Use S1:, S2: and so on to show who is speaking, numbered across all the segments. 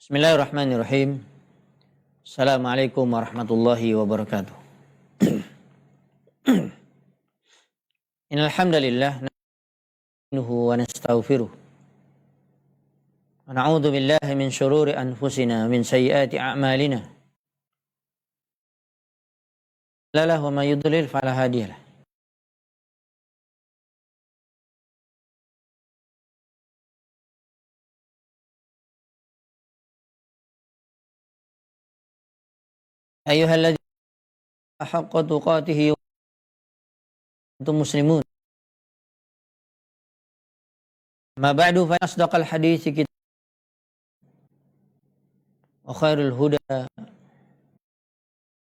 S1: Bismillahirrahmanirrahim. Assalamualaikum warahmatullahi wabarakatuh. Innal hamdalillah nahmaduhu wa nastaghfiruh. Wa na'udzu billahi min shururi anfusina wa min sayyiati a'malina. La wa may yudlil fala hadiyalah. Ayyuhalladzina haqqa tuqatih antum muslimun. Ma ba'du fa asdaqal hadits kitab wa khairul huda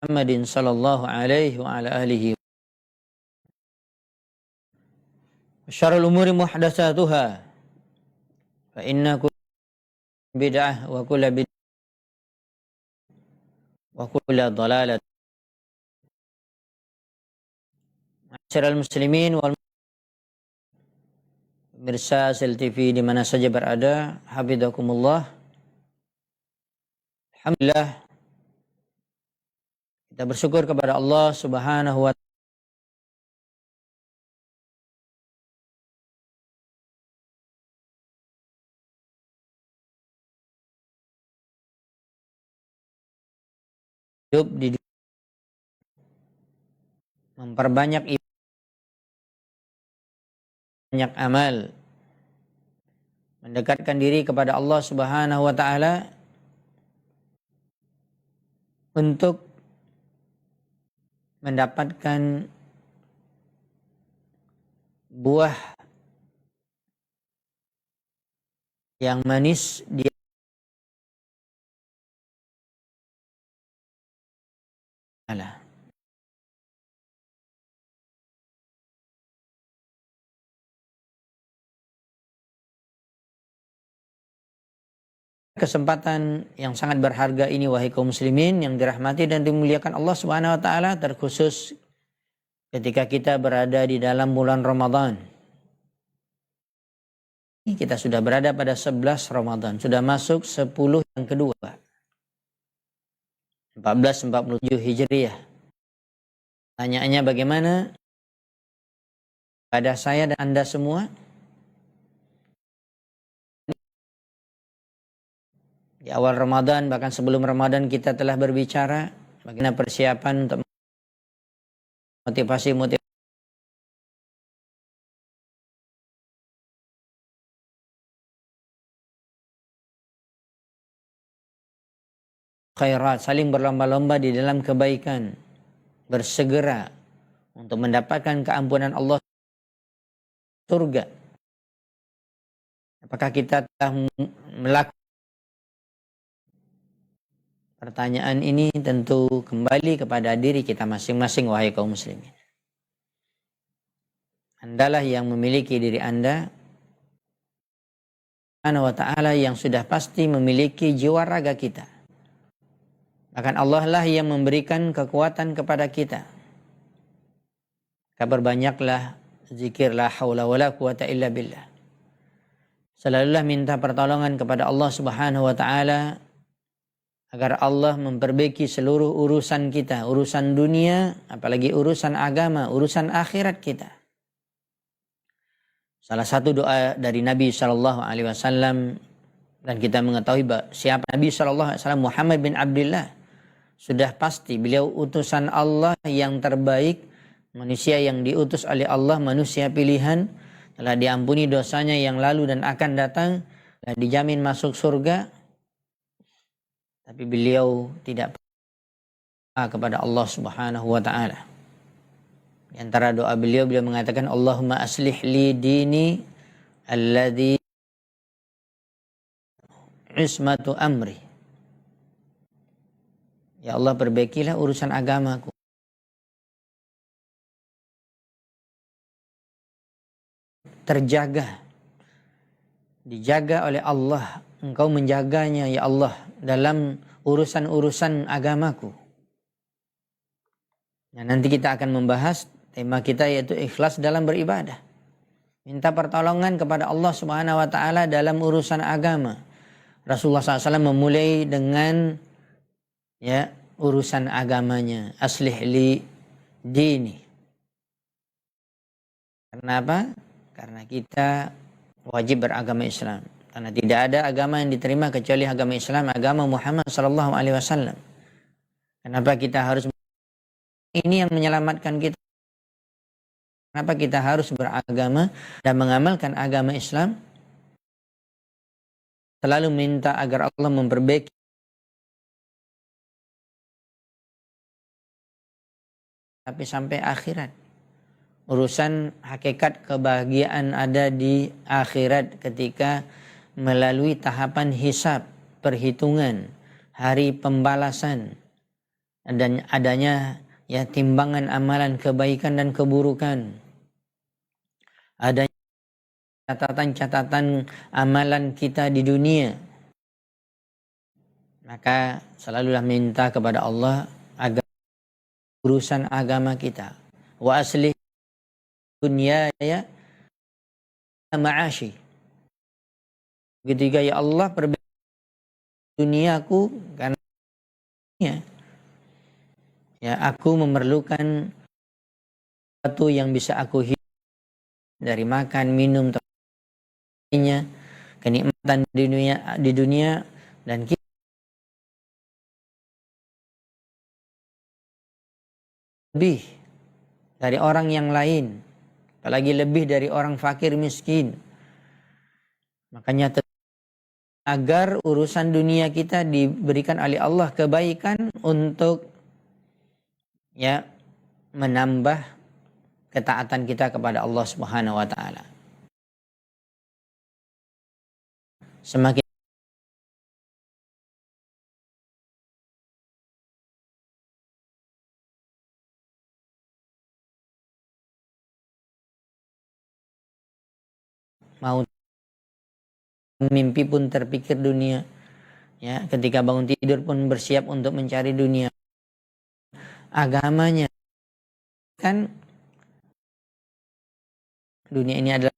S1: Muhammadin sallallahu alaihi wa ala alihi wa syarrul umuri muhdatsatuha fa inna kulla bid'ah wa kulla wa kulla dhalalah. Ma'asyiral muslimin wal pemirsa Sel TV di mana saja berada, hafizakumullah. Alhamdulillah, kita bersyukur kepada Allah Subhanahu wa ta'ala hidup di memperbanyak banyak amal, mendekatkan diri kepada Allah Subhanahu wa ta'ala untuk mendapatkan buah yang manis di Allah. Kesempatan yang sangat berharga ini, wahai kaum muslimin yang dirahmati dan dimuliakan Allah Subhanahu wa ta'ala, terkhusus ketika kita berada di dalam bulan Ramadan. Kita sudah berada pada 11 Ramadan, sudah masuk 10 yang kedua, 1447 Hijriah. Tanyaannya bagaimana pada saya dan Anda semua? Di awal Ramadan, bahkan sebelum Ramadan kita telah berbicara bagaimana persiapan untuk motivasi khairat, saling berlomba-lomba di dalam kebaikan, bersegera untuk mendapatkan keampunan Allah, surga. Apakah kita telah melakukan? Pertanyaan ini tentu kembali kepada diri kita masing-masing, wahai kaum muslimin. Andalah yang memiliki diri Anda, Subhanahu wa ta'ala yang sudah pasti memiliki jiwa raga kita. Bahkan Allah lah yang memberikan kekuatan kepada kita. Banyaklah zikir la haula wala quwata illa billah. Selalulah minta pertolongan kepada Allah Subhanahu wa ta'ala agar Allah memperbaiki seluruh urusan kita, urusan dunia, apalagi urusan agama, urusan akhirat kita. Salah satu doa dari Nabi SAW, dan kita mengetahui siapa Nabi SAW, Muhammad bin Abdullah, sudah pasti beliau utusan Allah yang terbaik, manusia yang diutus oleh Allah, manusia pilihan, telah diampuni dosanya yang lalu dan akan datang, telah dijamin masuk surga. Tapi beliau tidak berdoa kepada Allah Subhanahu wa ta'ala. Di antara doa beliau mengatakan, Allahumma aslih li dini alladhi ismatu amri. Ya Allah, perbaikilah urusan agamaku. Terjaga, dijaga oleh Allah. Engkau menjaganya ya Allah dalam urusan-urusan agamaku. Nah, nanti kita akan membahas tema kita, yaitu ikhlas dalam beribadah. Minta pertolongan kepada Allah Subhanahu wa ta'ala dalam urusan agama. Rasulullah SAW memulai dengan ya urusan agamanya, aslih li dini. Kenapa? Karena kita wajib beragama Islam. Karena tidak ada agama yang diterima kecuali agama Islam, agama Muhammad SAW. Kenapa kita harus, ini yang menyelamatkan kita. Kenapa kita harus beragama dan mengamalkan agama Islam? Selalu minta agar Allah memperbaiki. Tapi sampai akhirat. Urusan hakikat kebahagiaan ada di akhirat ketika melalui tahapan hisab, perhitungan, hari pembalasan, dan adanya ya timbangan amalan kebaikan dan keburukan. Adanya catatan-catatan amalan kita di dunia. Maka selalulah minta kepada Allah agar urusan agama kita. Wa aslih dunyaya ma'ashi. Ketiga, ya Allah, perbaiki duniaku karena ya aku memerlukan sesuatu yang bisa aku hidup dari makan, minum, kenikmatan di dunia dan kita lebih dari orang yang lain, apalagi lebih dari orang fakir miskin. Makanya agar urusan dunia kita diberikan oleh Allah kebaikan untuk ya menambah ketaatan kita kepada Allah Subhanahu wa taala. Semakin mau mimpi pun terpikir dunia, ya ketika bangun tidur pun bersiap untuk mencari dunia. Agamanya kan dunia ini adalah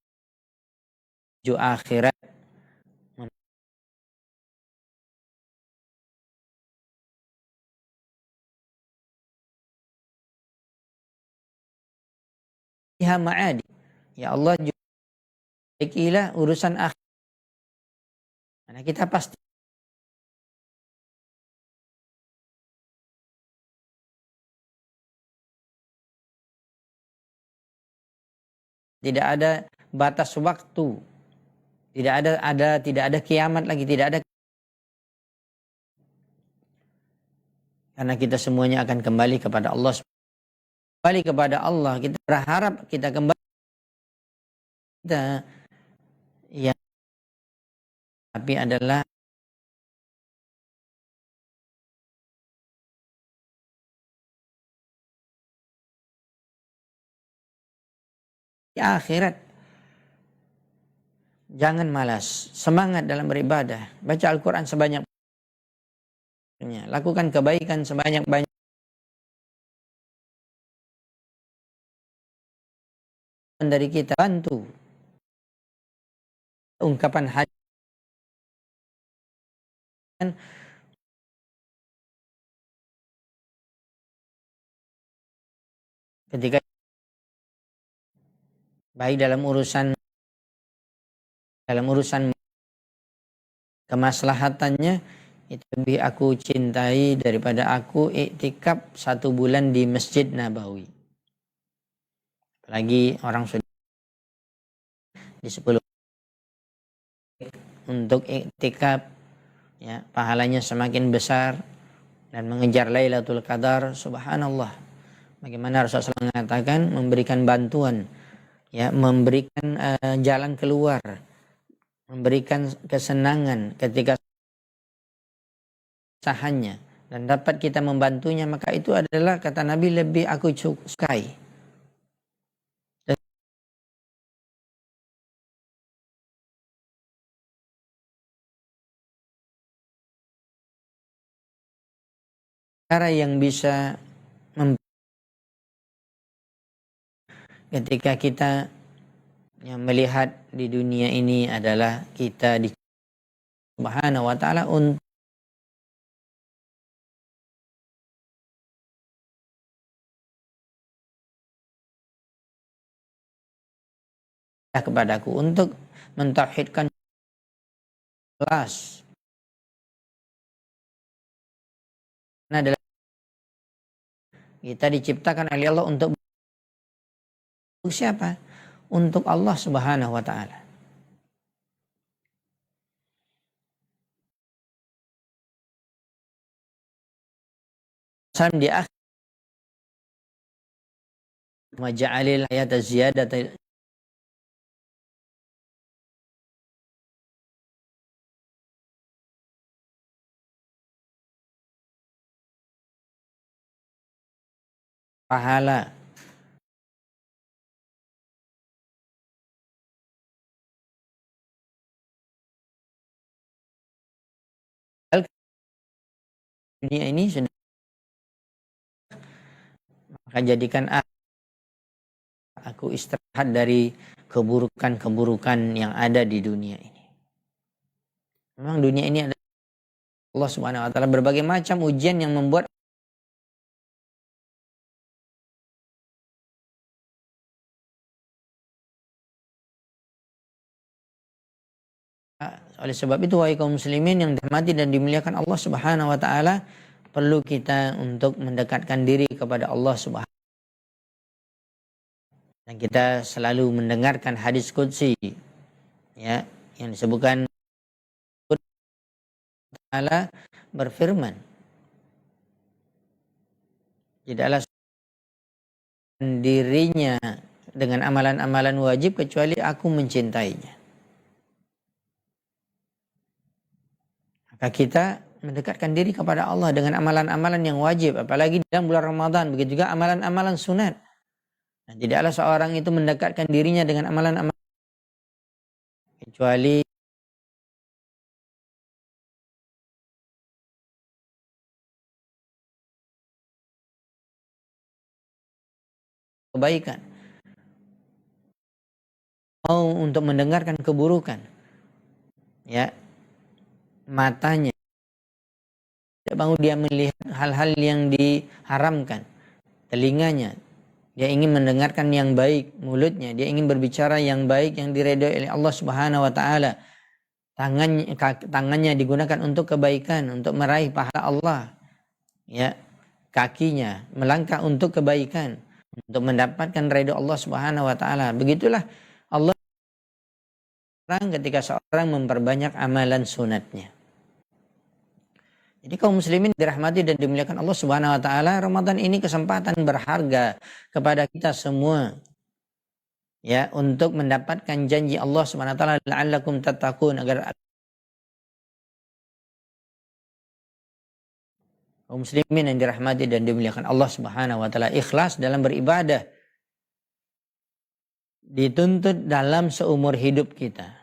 S1: menuju akhirat. Ya ma'adi, ya Allah juga baiklah urusan akhir. Karena kita pasti tidak ada batas waktu, tidak ada kiamat lagi, tidak ada, karena kita semuanya akan kembali kepada Allah. Kembali kepada Allah, kita berharap kita kembali kita ya, tapi adalah di akhirat. Jangan malas, semangat dalam beribadah, baca Al-Quran sebanyak-banyaknya, lakukan kebaikan sebanyak-banyaknya dari kita, bantu ungkapan hajat ketika baik dalam urusan kemaslahatannya, itu lebih aku cintai daripada aku iktikaf 1 bulan di Masjid Nabawi. Apalagi orang sudah di 10 untuk iktikaf, ya pahalanya semakin besar dan mengejar Lailatul Qadar. Subhanallah, bagaimana Rasulullah mengatakan memberikan bantuan, ya memberikan jalan keluar, memberikan kesenangan ketika usahannya dan dapat kita membantunya, maka itu adalah, kata Nabi, lebih aku sukai. Cara yang bisa ketika kita yang melihat di dunia ini adalah kita Subhanahu wa taala untuk kepadaku untuk mentauhidkan kelas adalah kita diciptakan oleh Allah untuk siapa? Untuk Allah Subhanahu wa taala. Di akhir maja'alil hayata ziyadatan pahala. Dunia ini sudah, maka jadikan aku istirahat dari keburukan-keburukan yang ada di dunia ini. Memang dunia ini ada Allah Subhanahu wa taala berbagai macam ujian yang membuat oleh sebab itu wahai kaum muslimin yang dirahmati dan dimuliakan Allah Subhanahu wa taala, perlu kita untuk mendekatkan diri kepada Allah Subhanahu. Dan kita selalu mendengarkan hadis qudsi ya yang disebutkan Allah berfirman, tidaklah dirinya dengan amalan-amalan wajib kecuali aku mencintainya. Maka kita mendekatkan diri kepada Allah dengan amalan-amalan yang wajib, apalagi dalam bulan Ramadan, begitu juga amalan-amalan sunat. Nah, tidaklah seorang itu mendekatkan dirinya dengan amalan-amalan kecuali kebaikan. Mau untuk mendengarkan keburukan, ya matanya tidak mau dia melihat hal-hal yang diharamkan, telinganya dia ingin mendengarkan yang baik, mulutnya dia ingin berbicara yang baik yang diridhoi oleh Allah Subhanahu wa taala. Tangannya digunakan untuk kebaikan, untuk meraih pahala Allah. Ya, kakinya melangkah untuk kebaikan, untuk mendapatkan ridho Allah Subhanahu wa taala. Begitulah Allah ketika seorang memperbanyak amalan sunatnya. Jadi kaum muslimin dirahmati dan dimuliakan Allah Subhanahu wa taala, Ramadan ini kesempatan berharga kepada kita semua. Ya, untuk mendapatkan janji Allah Subhanahu wa taala la'allakum tattaqun, agar kaum muslimin yang dirahmati dan dimuliakan Allah Subhanahu wa taala ikhlas dalam beribadah. Dituntut dalam seumur hidup kita.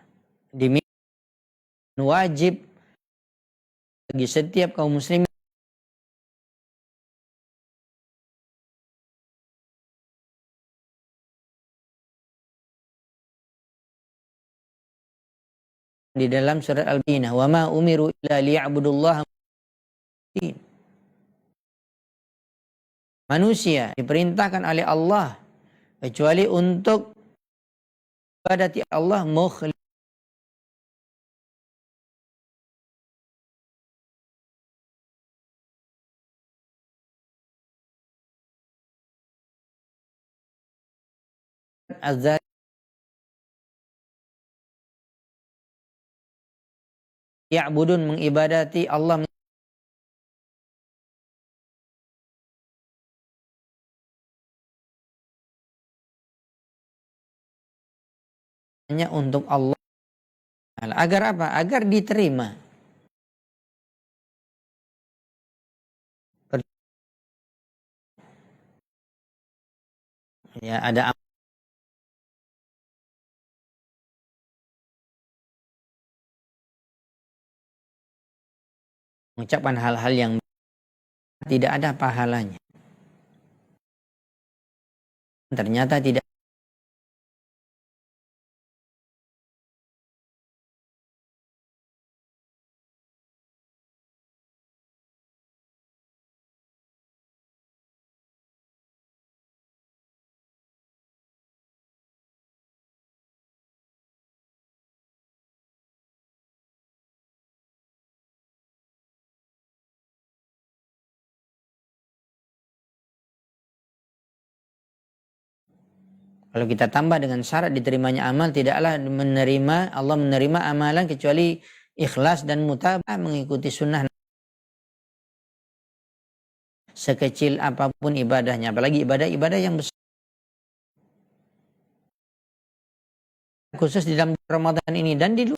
S1: Wajib bagi setiap kaum muslimin di dalam surat Al-Baqarah, wa ma umiru illa liya'budullaha. Manusia diperintahkan oleh Allah kecuali untuk ibadati Allah mukhlis. Azza ya'budun, mengibadati Allah hanya untuk Allah. Agar apa? Agar diterima. Ya, ada mengucapkan hal-hal yang tidak ada pahalanya. Ternyata tidak. Kalau kita tambah dengan syarat diterimanya amal, tidaklah Allah menerima amalan kecuali ikhlas dan mutabah mengikuti sunnah, sekecil apapun ibadahnya, apalagi ibadah-ibadah yang besar. Khusus di dalam Ramadan ini dan di luar.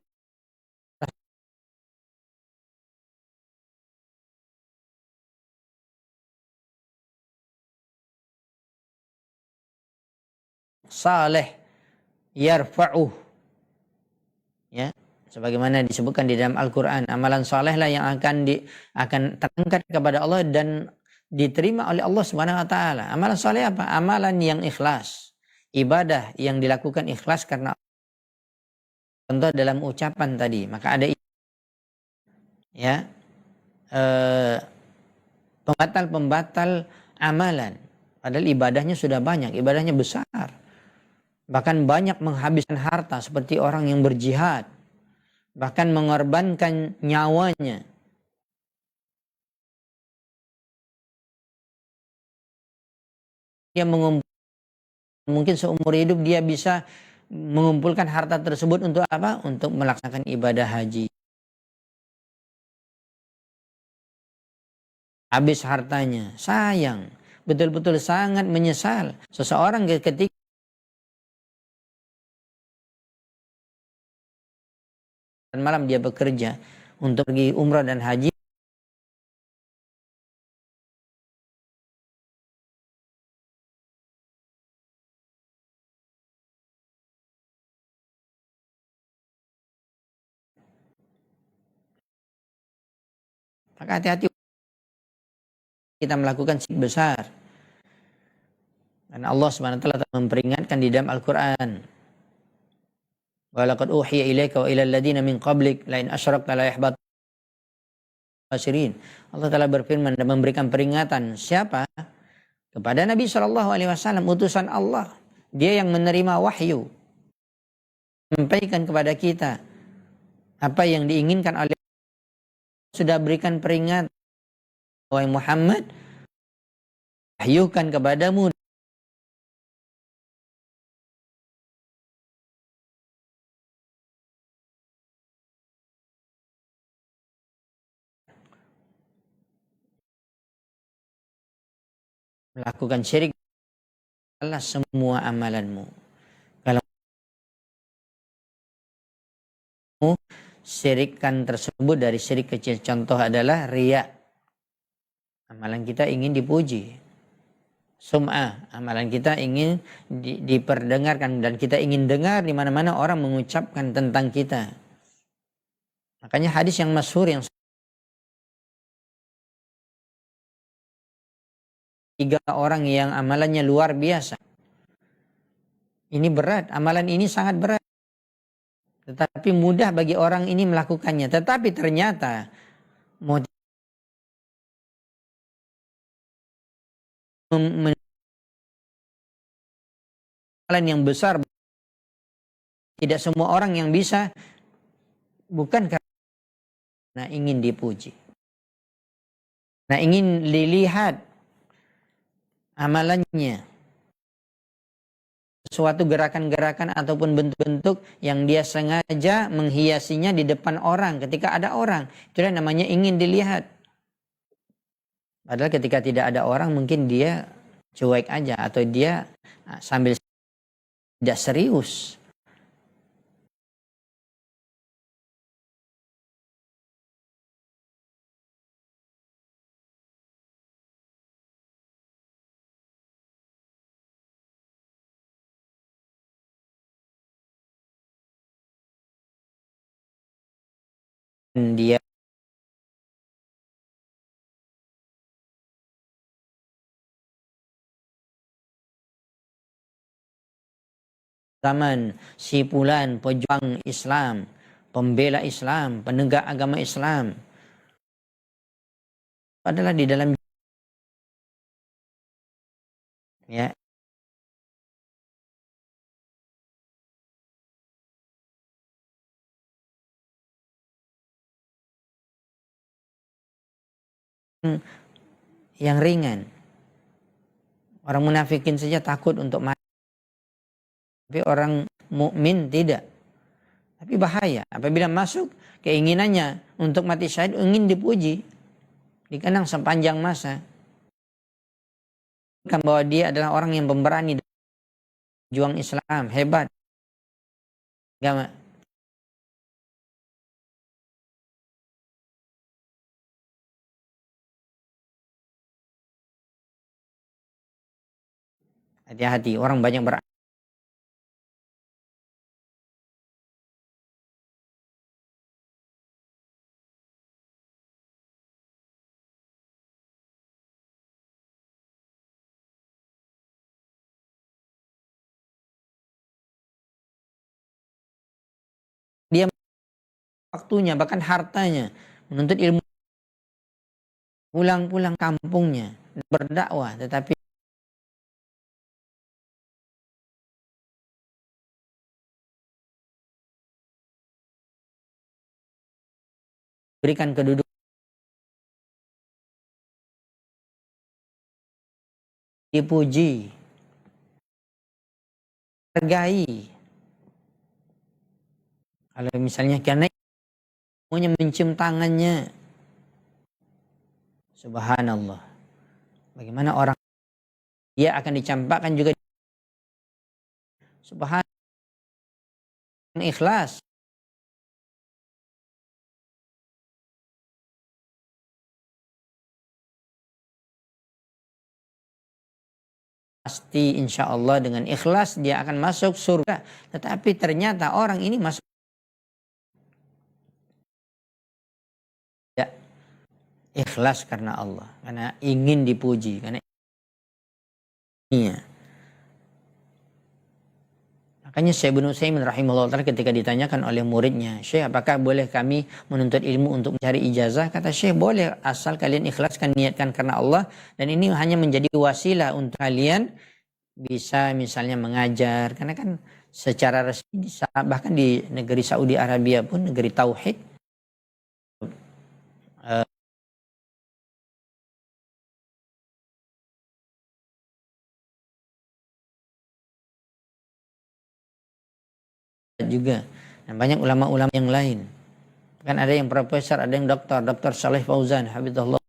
S1: Saleh yarfa'uh, ya, sebagaimana disebutkan di dalam Al-Quran, amalan saleh lah yang akan terangkat kepada Allah dan diterima oleh Allah Subhanahu wa taala. Amalan saleh apa? Amalan yang ikhlas, ibadah yang dilakukan ikhlas karena contoh dalam ucapan tadi, maka ada ya pembatal-pembatal amalan, padahal ibadahnya sudah banyak, ibadahnya besar, bahkan banyak menghabiskan harta seperti orang yang berjihad, bahkan mengorbankan nyawanya. Dia mungkin seumur hidup dia bisa mengumpulkan harta tersebut untuk apa? Untuk melaksanakan ibadah haji. Habis hartanya, sayang, betul-betul sangat menyesal. Seseorang ketika malam dia bekerja untuk pergi umrah dan haji, maka hati-hati kita melakukan syirik besar. Karena Allah Subhanahu wa taala telah memperingatkan di dalam Al-Qur'an. Wa laqad uhiya ilaika wa ilal ladzina min qablik la in asyrakta la yahbat khasirin. Allah telah berfirman dan memberikan peringatan siapa? Kepada Nabi Shallallahu alaihi wasallam, utusan Allah. Dia yang menerima wahyu, sampaikan kepada kita apa yang diinginkan oleh Allah. Sudah berikan peringatan, wahai Muhammad, wahyukan kepadamu melakukan syirik adalah semua amalanmu. Kalau syirikan tersebut dari syirik kecil, contoh adalah riya. Amalan kita ingin dipuji. Sum'ah, amalan kita ingin diperdengarkan dan kita ingin dengar di mana-mana orang mengucapkan tentang kita. Makanya hadis yang masyhur yang 3 orang yang amalannya luar biasa. Ini berat, amalan ini sangat berat. Tetapi mudah bagi orang ini melakukannya. Tetapi ternyata amalan yang besar, tidak semua orang yang bisa, bukan karena ingin dipuji. Nah, ingin dilihat amalannya, suatu gerakan-gerakan ataupun bentuk-bentuk yang dia sengaja menghiasinya di depan orang ketika ada orang, itulah namanya ingin dilihat. Padahal ketika tidak ada orang mungkin dia cuek aja atau dia sambil tidak serius. Dia zaman si fulan pejuang Islam, pembela Islam, penegak agama Islam, adalah di dalam ya yang ringan. Orang munafikin saja takut untuk mati. Tapi orang mukmin tidak. Tapi bahaya apabila masuk keinginannya untuk mati syahid, ingin dipuji, dikenang sepanjang masa. Bahwa dia adalah orang yang pemberani, juang Islam, hebat. Agama. Hati-hati, orang banyak dia waktunya bahkan hartanya menuntut ilmu, pulang-pulang kampungnya berdakwah, tetapi berikan kedudukan, dipuji, hargai. Kalau misalnya karena maunya mencium tangannya, subhanallah, bagaimana orang dia akan dicampakkan juga, subhanallah, ikhlas. Pasti insya Allah dengan ikhlas dia akan masuk surga. Tetapi ternyata orang ini masuk ya, ikhlas karena Allah, karena ingin dipuji, karena iya. Makanya Syekh Ibnu Utsaimin rahimahullah ta'ala ketika ditanyakan oleh muridnya, Syekh, apakah boleh kami menuntut ilmu untuk mencari ijazah? Kata Syekh, boleh, asal kalian ikhlaskan, niatkan karena Allah, dan ini hanya menjadi wasilah untuk kalian bisa misalnya mengajar, karena kan secara resmi bahkan di negeri Saudi Arabia pun, negeri tauhid, juga, dan banyak ulama-ulama yang lain, kan ada yang profesor, ada yang doktor, Dr. Saleh Fauzan hafizahullah,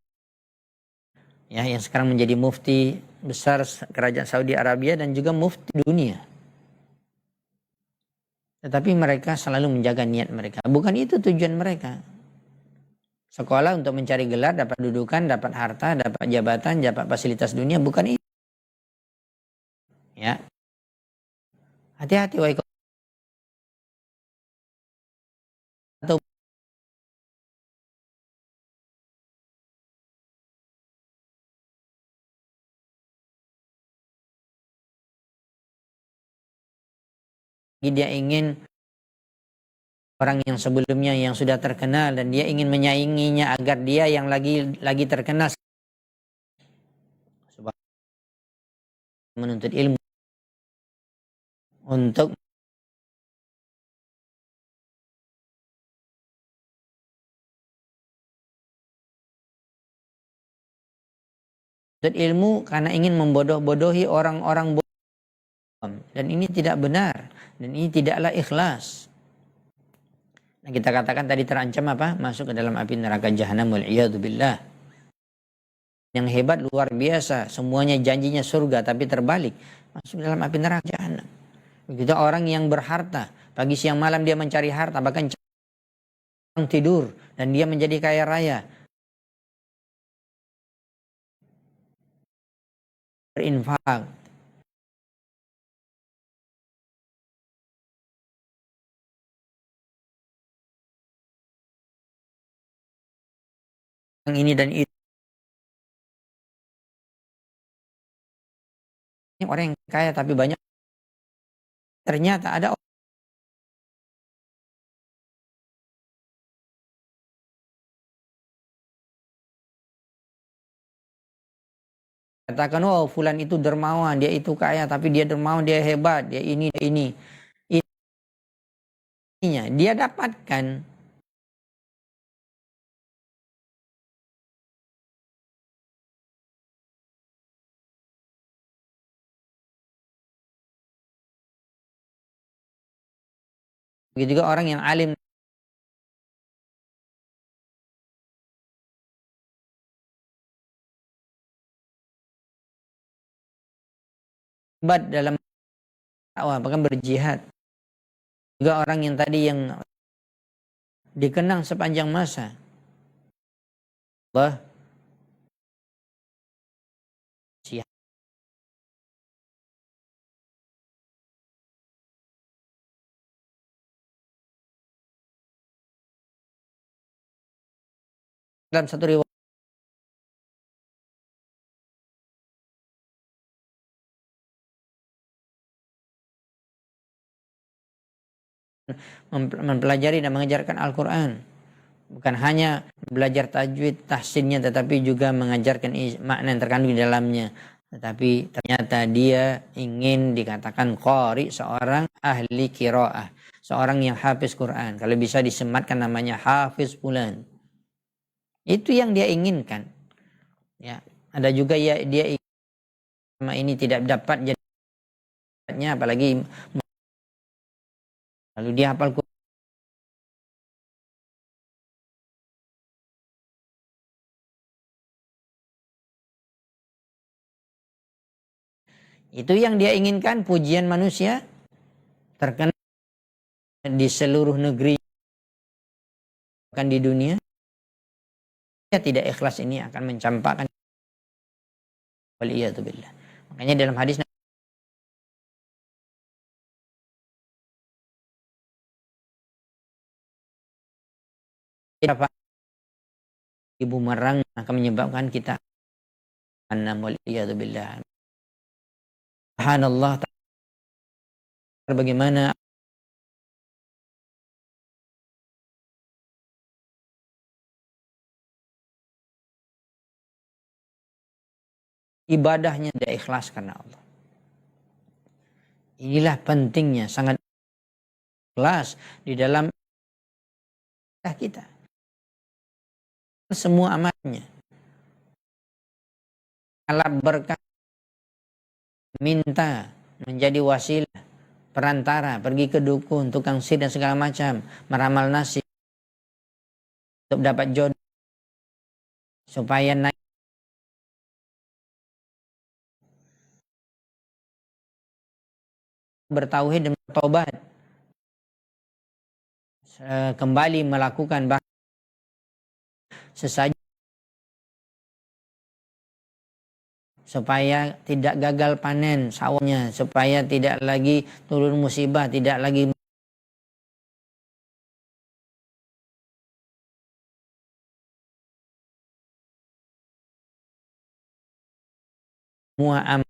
S1: ya, yang sekarang menjadi mufti besar kerajaan Saudi Arabia dan juga mufti dunia. Tetapi mereka selalu menjaga niat mereka, bukan itu tujuan mereka. Sekolah untuk mencari gelar, dapat dudukan, dapat harta, dapat jabatan, dapat fasilitas dunia, bukan itu. Ya, hati-hati wahai atau dia ingin orang yang sebelumnya yang sudah terkenal dan dia ingin menyainginya agar dia yang lagi terkenal, menuntut ilmu untuk ilmu karena ingin membodoh-bodohi orang-orang bodoh, dan ini tidak benar dan ini tidaklah ikhlas. Nah, kita katakan tadi terancam apa? Masuk ke dalam api neraka jahanam, wal iyadu billah. Yang hebat luar biasa, semuanya janjinya surga tapi terbalik, masuk dalam api neraka jahanam. Begitu orang yang berharta, pagi siang malam dia mencari harta, bahkan tidur dan dia menjadi kaya raya, berinfak. Yang ini dan itu, orang yang kaya tapi banyak, ternyata ada orang katakan, oh fulan itu dermawan, dia itu kaya tapi dia dermawan, dia hebat, dia ini, dia ini. Ininya dia dapatkan Begitu juga orang yang alim hebat dalam dakwah, bahkan berjihad. Juga orang yang tadi yang dikenang sepanjang masa. Allah siap. Dalam satu riwayat mempelajari dan mengajarkan Al-Quran. Bukan hanya belajar tajwid, tahsinnya, tetapi juga mengajarkan makna yang terkandung di dalamnya. Tetapi ternyata dia ingin dikatakan qari, seorang ahli qiraah, seorang yang hafiz Quran. Kalau bisa disematkan namanya hafiz fulan. Itu yang dia inginkan. Ya, ada juga ya dia sama ini tidak dapat jadinya, apalagi lalu dia hafal Quran. Itu yang dia inginkan, pujian manusia terkenal di seluruh negeri, bahkan di dunia. Dia tidak ikhlas, ini akan mencampakkan waliyatubillah. Makanya dalam hadis ibu merang akan menyebabkan kita anam waliyatubillah. Subhanallah, bagaimana ibadahnya dia ikhlas karena Allah. Inilah pentingnya, sangat ikhlas di dalam kita. Semua amalnya. Alat berkah, minta, menjadi wasilah, perantara, pergi ke dukun, tukang sihir dan segala macam, meramal nasib untuk dapat jodoh, supaya naik bertauhid dan bertobat, kembali melakukan sesaji supaya tidak gagal panen sawahnya, supaya tidak lagi turun musibah, tidak lagi semua amal.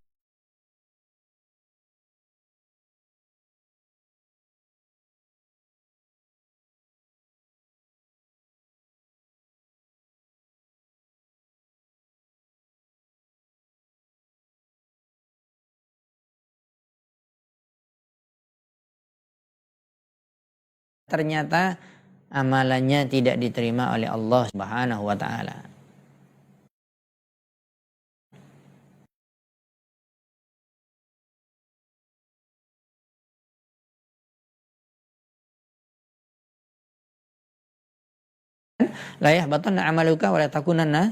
S1: Ternyata amalannya tidak diterima oleh Allah Subhanahu wa taala. La yahbatanna amaluka wa la takunanna.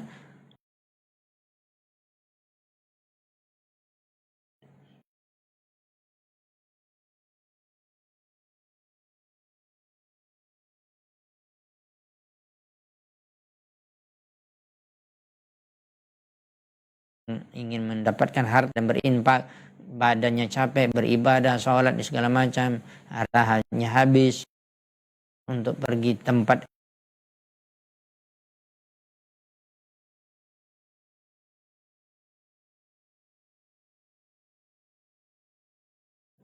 S1: Ingin mendapatkan harta dan berinfak, badannya capek beribadah, sholat di segala macam, hartanya habis untuk pergi tempat.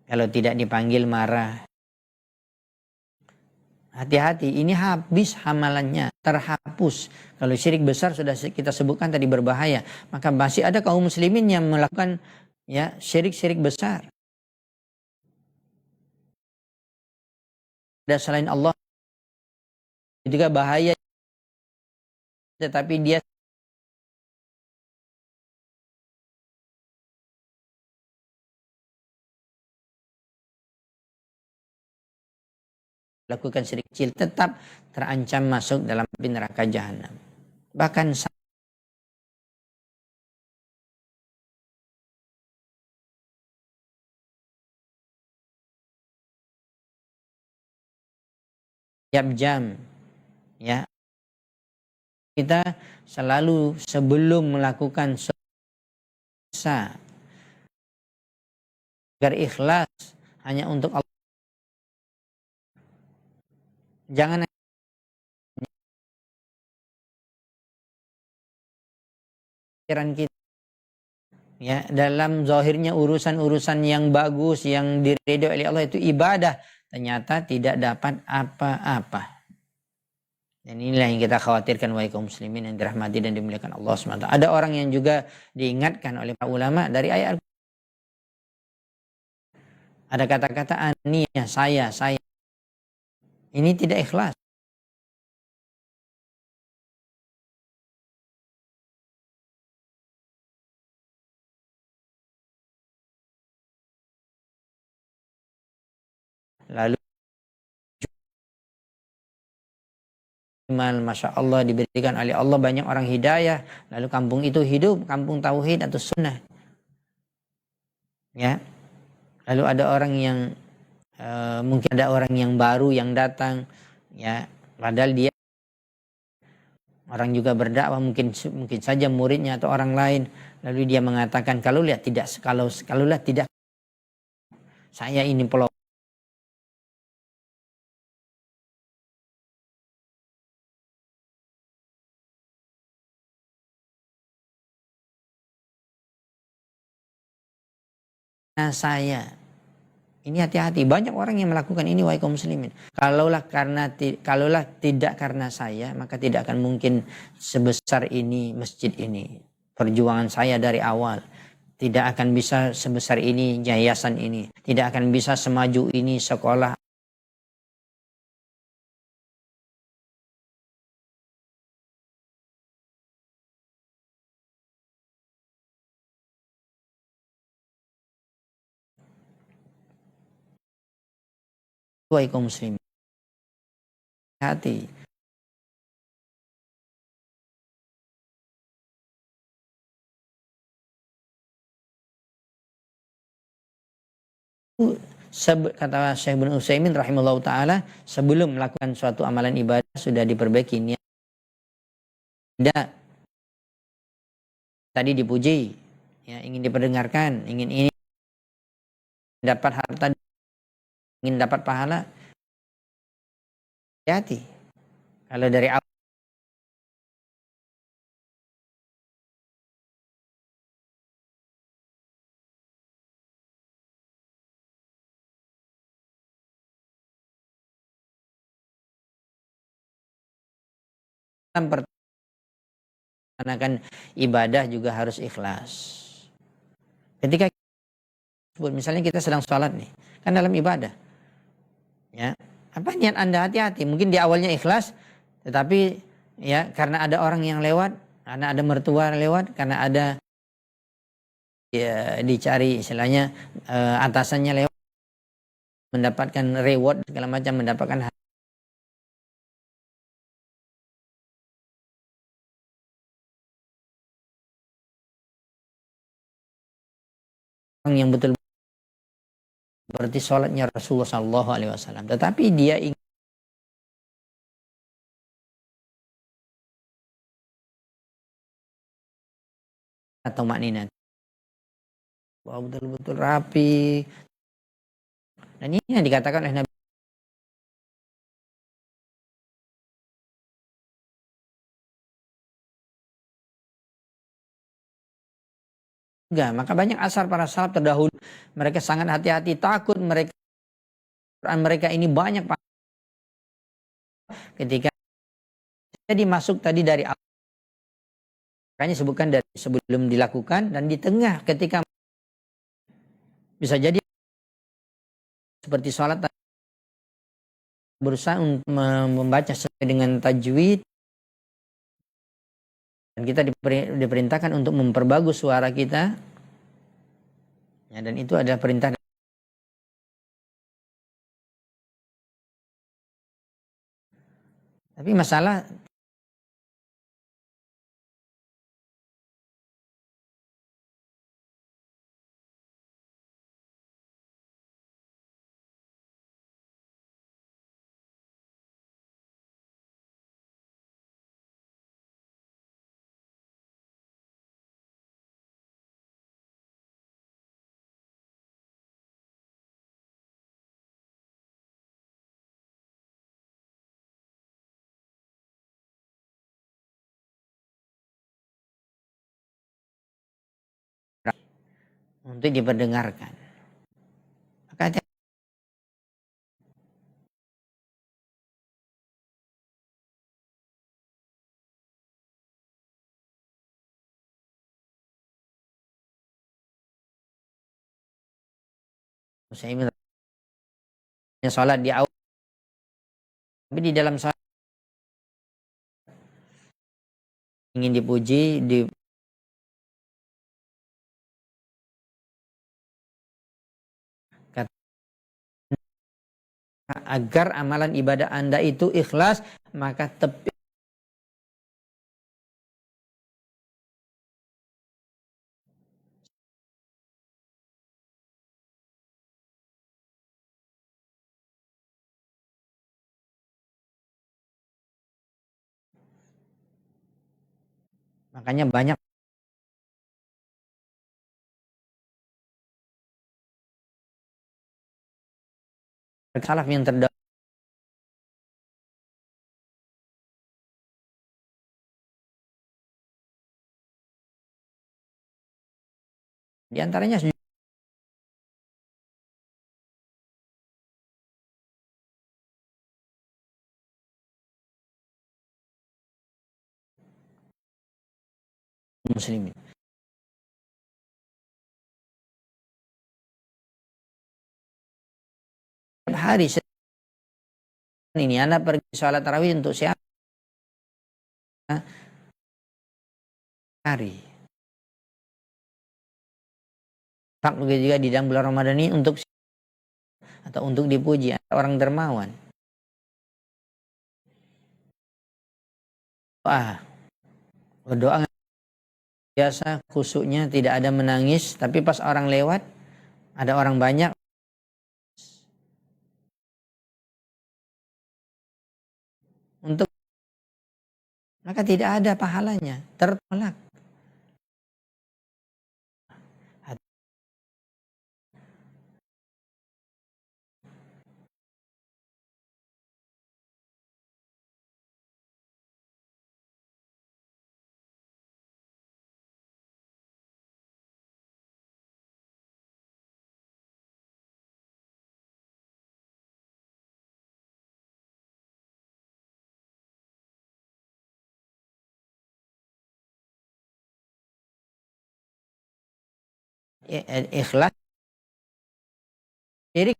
S1: Kalau tidak dipanggil marah. Hati-hati, ini habis amalannya, terhapus. Kalau syirik besar sudah kita sebutkan tadi berbahaya, maka masih ada kaum muslimin yang melakukan ya syirik-syirik besar. Ada selain Allah juga bahaya, tetapi dia lakukan syirik kecil tetap terancam masuk dalam api neraka jahanam. Bahkan setiap jam, ya, kita selalu sebelum melakukan dosa agar ikhlas hanya untuk Allah. Jangan pikiran kita, ya, dalam zahirnya urusan-urusan yang bagus yang diridhoi oleh Allah itu ibadah, ternyata tidak dapat apa-apa. Dan inilah yang kita khawatirkan, wahai kaum muslimin yang dirahmati dan dimuliakan Allah SWT. Ada orang yang juga diingatkan oleh para ulama dari ayat. Ada kata-kata aniyah, saya. Ini tidak ikhlas. Lalu Masya Allah diberikan oleh Allah banyak orang hidayah. Lalu kampung itu hidup, kampung tauhid atau sunnah. Ya. Lalu ada orang yang mungkin ada orang yang baru yang datang, ya, padahal dia orang juga berdakwah, mungkin saja muridnya atau orang lain. Lalu dia mengatakan kalau tidak saya ini pelopor. Nah, saya ini hati-hati, banyak orang yang melakukan ini, wahai kaum muslimin. Kalaulah tidak karena saya, maka tidak akan mungkin sebesar ini masjid ini. Perjuangan saya dari awal tidak akan bisa sebesar ini yayasan ini, tidak akan bisa semaju ini sekolah. Wahai kaum muslimin, hati. Kata Syekh bin Utsaimin rahimahullah ta'ala, sebelum melakukan suatu amalan ibadah sudah diperbaiki niat. Tidak tadi dipuji, ya, ingin diperdengarkan, ingin ini dapat harta, ingin dapat pahala. Hati. Kalau dari awal pertanakan ibadah juga harus ikhlas. Ketika misalnya kita sedang sholat nih, kan dalam ibadah, ya, apa niat Anda? Hati-hati. Mungkin di awalnya ikhlas, tetapi ya karena ada orang yang lewat, karena ada mertua lewat, karena ada ya, dicari istilahnya atasannya lewat, mendapatkan reward segala macam, mendapatkan orang yang betul berarti sholatnya Rasulullah SAW. Tetapi dia ingin atau maknina, bahwa betul-betul rapi. Dan ini yang dikatakan oleh Nabi. Maka banyak asar para salaf terdahulu, mereka sangat hati-hati, takut mereka ini banyak ketika jadi masuk tadi dari awal. Makanya sebutkan dari sebelum dilakukan dan di tengah ketika bisa jadi seperti sholat berusaha untuk membaca sesuai dengan tajwid, dan kita diperintahkan untuk memperbagus suara kita, ya, dan itu adalah perintah Tapi masalah untuk diperdengarkan. Maka saya minta sholat di awal, tapi di dalam sholat ingin dipuji, agar amalan ibadah Anda itu ikhlas, maka makanya banyak salaf yang terdahulu di antaranya muslimin. Setiap hari ini Anda pergi sholat tarawih untuk siapa? Hari. Tak begitu juga di dalam bulan Ramadan ini untuk atau untuk dipuji orang dermawan. Berdoa biasa, khusyuknya tidak ada menangis, tapi pas orang lewat, ada orang banyak, untuk maka tidak ada pahalanya, tertolak. Ikhlas diri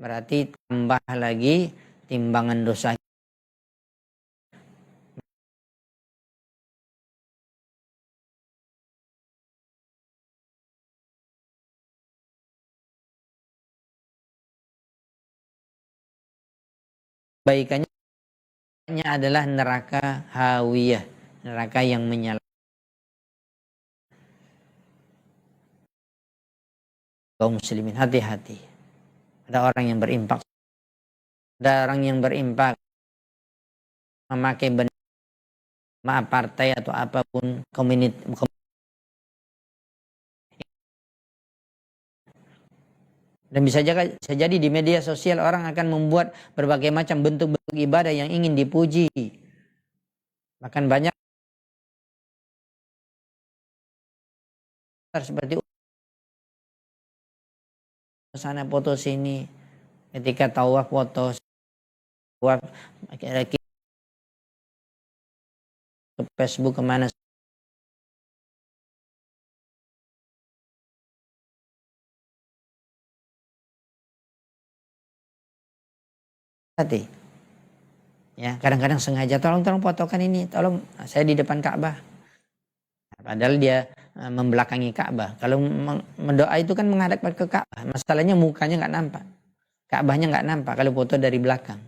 S1: berarti tambah lagi timbangan dosa. Kebaikannya adalah neraka hawiyah, neraka yang menyala. Kaum muslimin, hati-hati. Ada orang yang berimpak, memakai maaf partai atau apapun komunitas. Dan bisa jadi di media sosial orang akan membuat berbagai macam bentuk-bentuk ibadah yang ingin dipuji. Bahkan banyak seperti sana foto sini, ketika tawaf foto, tawaf ke Facebook kemana. Hati. Ya, kadang-kadang sengaja tolong fotokan ini, tolong saya di depan Ka'bah. Padahal dia membelakangi Ka'bah. Kalau mendoa itu kan menghadap ke Ka'bah. Masalahnya mukanya nggak nampak, Ka'bahnya nggak nampak kalau foto dari belakang.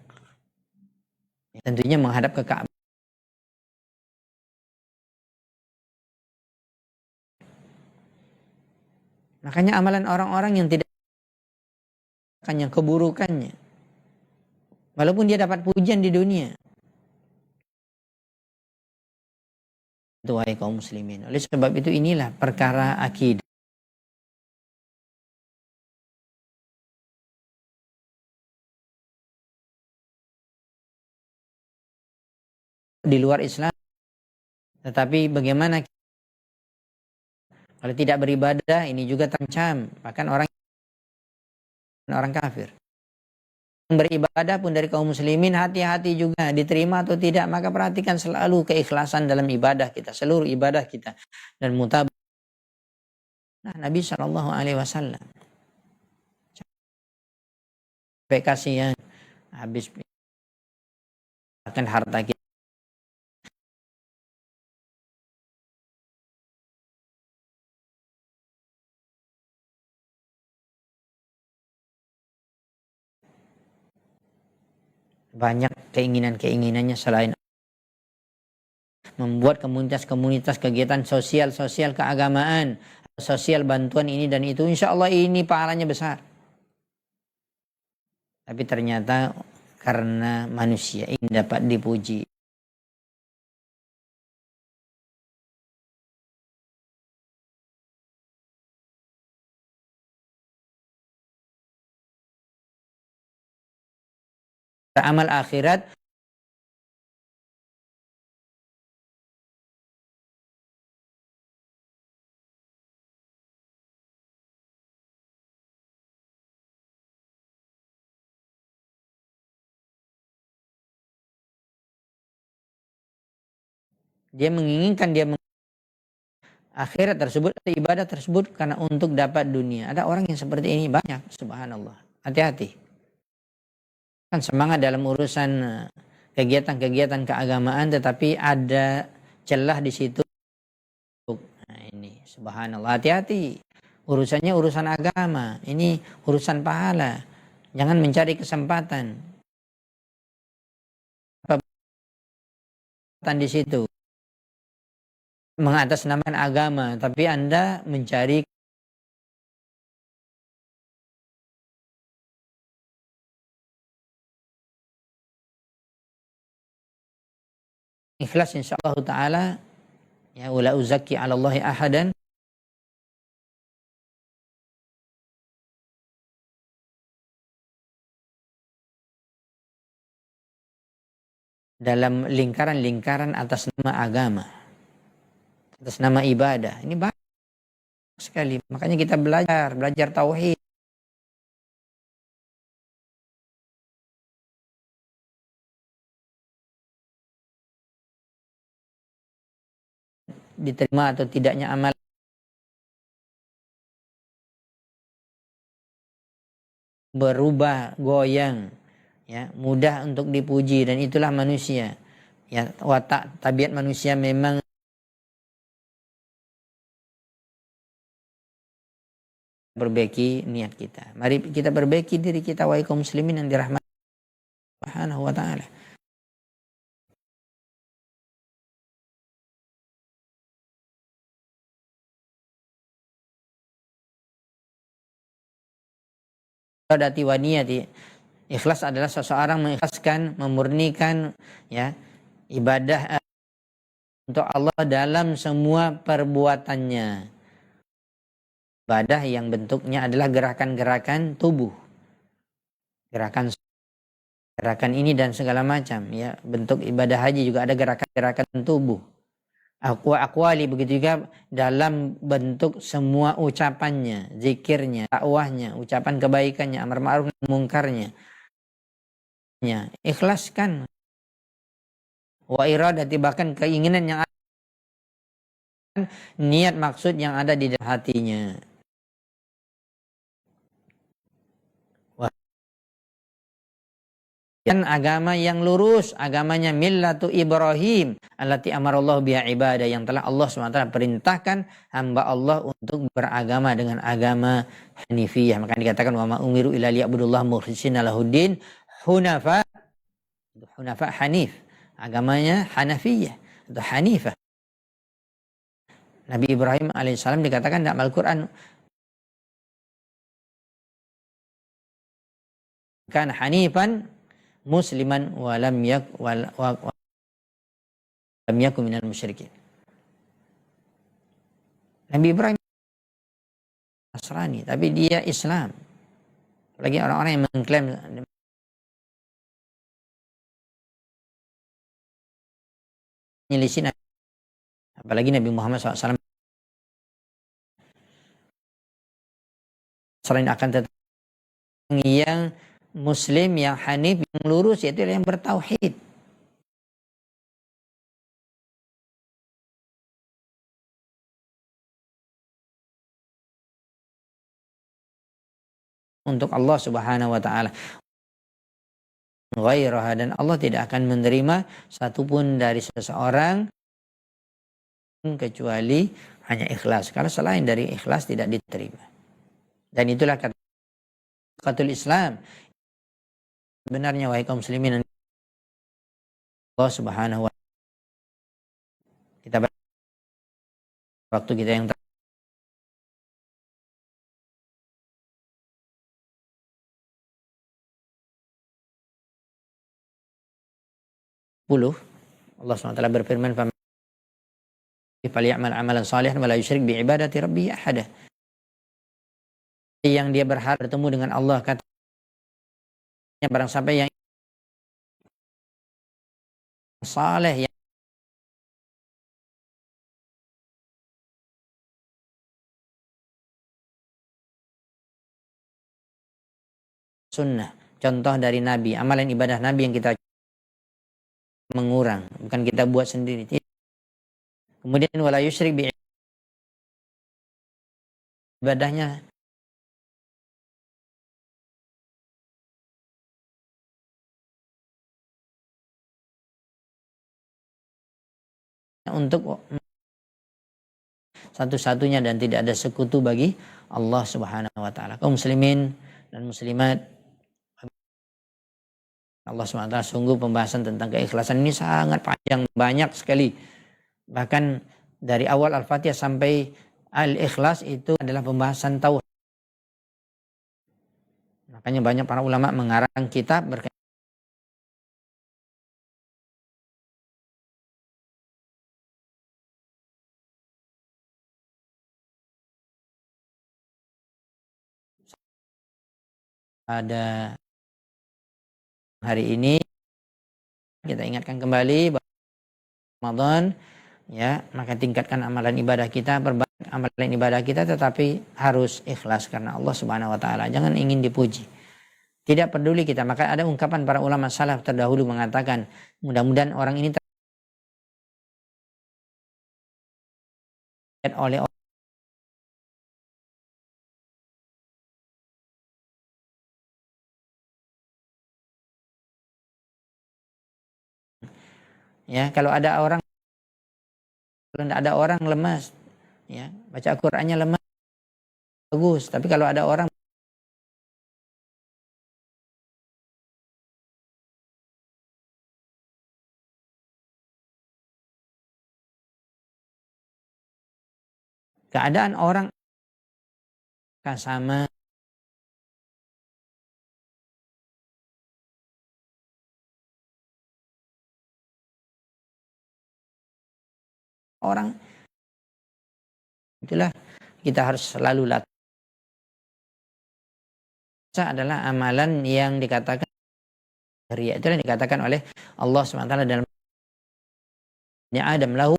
S1: Tentunya menghadap ke Ka'bah. Makanya amalan orang-orang yang tidak akan yang keburukannya, walaupun dia dapat pujian di dunia. Itu wahai kaum muslimin. Oleh sebab itu inilah perkara akidah. Di luar Islam. Tetapi bagaimana kalau tidak beribadah, ini juga terancam. Bahkan orang kafir. Beribadah pun dari kaum muslimin, hati-hati juga diterima atau tidak. Maka perhatikan selalu keikhlasan dalam ibadah kita, seluruh ibadah kita, dan mutabah. Nah, Nabi SAW sampai kasihan habis bahkan harta kita. Banyak keinginannya selain membuat komunitas-komunitas kegiatan sosial keagamaan, sosial bantuan ini dan itu, insya Allah ini pahalanya besar. Tapi ternyata karena manusia ingin dapat dipuji, amal akhirat dia menginginkan akhirat tersebut atau ibadah tersebut karena untuk dapat dunia. Ada orang yang seperti ini banyak, subhanallah. Hati-hati. Kan semangat dalam urusan kegiatan-kegiatan keagamaan, tetapi ada celah di situ. Nah, ini subhanallah, hati-hati. Urusannya urusan agama, ini urusan pahala. Jangan mencari kesempatan. Di situ mengatasnamakan agama, tapi Anda mencari ikhlas, insyaallah taala ya, wala uzakki 'ala Allahi ahadan. Dalam lingkaran-lingkaran atas nama agama, atas nama ibadah. Ini banyak sekali. Makanya kita belajar tauhid. Diterima atau tidaknya amal berubah, goyang, ya, mudah untuk dipuji, dan itulah manusia. Ya, watak tabiat manusia memang perbaiki niat kita. Mari kita perbaiki diri kita, wahai kaum muslimin yang dirahmati Subhanahu wa taala. Dati wa niyati. Ikhlas adalah seseorang mengikhlaskan, memurnikan ya ibadah untuk Allah dalam semua perbuatannya. Ibadah yang bentuknya adalah gerakan-gerakan tubuh. Gerakan ini dan segala macam ya. Bentuk ibadah haji juga ada gerakan-gerakan tubuh. Aqwali, begitu juga dalam bentuk semua ucapannya, zikirnya, dakwahnya, ucapan kebaikannya, amar ma'ruf mungkarnya. Ya, ikhlaskan. Wa iradati, bahkan keinginan yang ada, niat maksud yang ada di dalam hatinya. Dan agama yang lurus, agamanya millatu Ibrahim allati amarallahu biha ibadah, yang telah Allah SWT perintahkan hamba Allah untuk beragama dengan agama Hanifiyah. Maka dikatakan wa ma umiru illa liya'budullah mukhlishina lahuddin hunafa Hunafa Hanif, agamanya Hanafiyah atau Hanifah. Nabi Ibrahim alaihissalam dikatakan dalam Al-Quran kan hanifan musliman walam yakun minal musyrikin. Nabi Ibrahim Nasrani tapi dia Islam. Apalagi orang-orang yang mengklaim menyelisih, apalagi Nabi Muhammad SAW selain akan tetap yang muslim, yang hanif, yang lurus, yaitu yang bertauhid. Untuk Allah Subhanahu wa taala. Ghairaha, dan Allah tidak akan menerima satupun dari seseorang kecuali hanya ikhlas. Kalau selain dari ikhlas tidak diterima. Dan itulah katatul Islam. Sebenarnya wahai kaum muslimin, Allah Subhanahu wa taala, kita waktu kita yang Allah SWT berfirman, "Falyamal amalan salihan wa la yusyrik bi ibadati rabbih ahada." Yang dia berharap bertemu dengan Allah, katanya barang siapa yang saleh, yang sunnah, contoh dari Nabi, amalan ibadah Nabi yang kita mengurang, bukan kita buat sendiri. Kemudian wala yusyrik bi ibadahnya untuk satu-satunya dan tidak ada sekutu bagi Allah Subhanahu wa taala. Kaum muslimin dan muslimat, Allah SWT, sungguh pembahasan tentang keikhlasan ini sangat panjang, banyak sekali. Bahkan dari awal Al-Fatihah sampai Al-Ikhlas itu adalah pembahasan tauhid. Makanya banyak para ulama mengarang kitab berkaitan pada hari ini. Kita ingatkan kembali bahwa Ramadan, ya, maka tingkatkan amalan ibadah kita, perbanyak amalan ibadah kita, tetapi harus ikhlas karena Allah Subhanahu wa taala. Jangan ingin dipuji. Tidak peduli kita. Maka ada ungkapan para ulama salaf terdahulu mengatakan, mudah-mudahan orang ini terlihat oleh orang, ya, kalau tidak ada orang lemas, ya, baca Al-Qur'annya lemas, bagus. Tapi kalau ada orang keadaan orang sama orang, itulah kita harus selalu latih. Adalah amalan yang dikatakan riya, itu yang dikatakan oleh Allah SWT dalam Adam lahu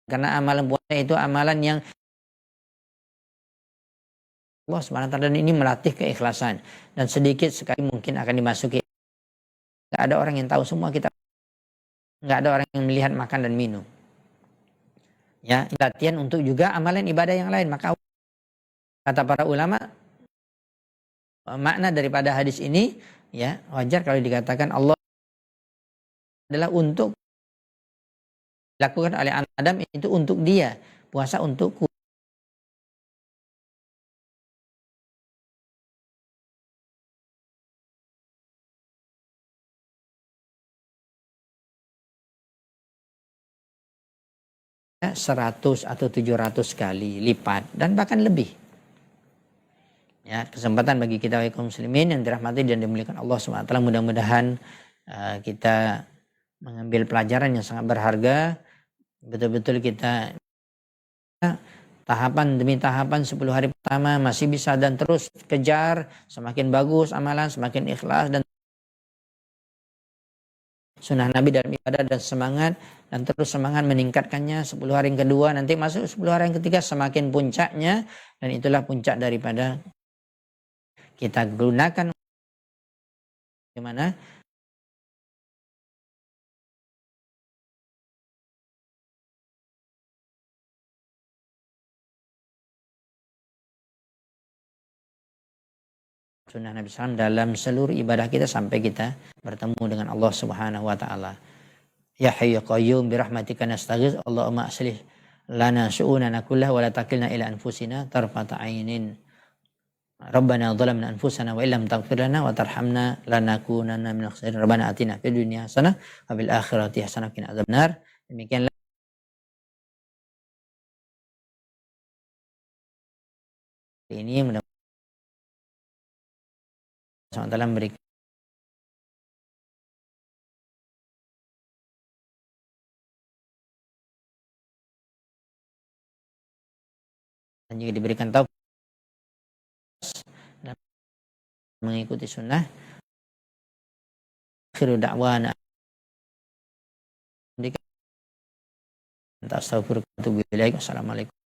S1: karena amalan puasa itu amalan yang Allah SWT, dan ini melatih keikhlasan, dan sedikit sekali mungkin akan dimasuki. Gak ada orang yang tahu semua kita, gak ada orang yang melihat makan dan minum, ya, latihan untuk juga amalan ibadah yang lain. Maka kata para ulama, makna daripada hadis ini, ya, wajar kalau dikatakan Allah adalah untuk dilakukan oleh anak Adam itu untuk dia, puasa untukku. 100 atau 700 kali lipat dan bahkan lebih. Ya, kesempatan bagi kita kaum muslimin yang dirahmati dan dimuliakan Allah SWT. Mudah-mudahan kita mengambil pelajaran yang sangat berharga. Betul-betul kita tahapan demi tahapan 10 hari pertama masih bisa dan terus kejar. Semakin bagus amalan, semakin ikhlas dan sunnah Nabi dalam ibadah dan semangat, dan terus semangat meningkatkannya 10 hari yang kedua, nanti masuk 10 hari yang ketiga semakin puncaknya, dan itulah puncak daripada kita gunakan bagaimana sunnah Nabi SAW dalam seluruh ibadah kita sampai kita bertemu dengan Allah Subhanahu wa taala. Ya Hayyu ya Qayyum bi rahmatika nastaghits. Allahumma aslih lana syu'unana kullah wa la takilna ila anfusina tarfata ainin. Rabbana dhalamna anfusana wa illam taghfir lana wa tarhamna lanakunanna minal khasirin. Rabbana atina fid dunya hasanah wa fil akhirati hasanah wa qina adzabannar. Demikianlah ini, mudah-mudahan Allah SWT memberikan dan juga diberikan taufik dan mengikuti sunnah. Akhiru da'wana astaghfiruka wa atubu ilaik. Wassalamualaikum.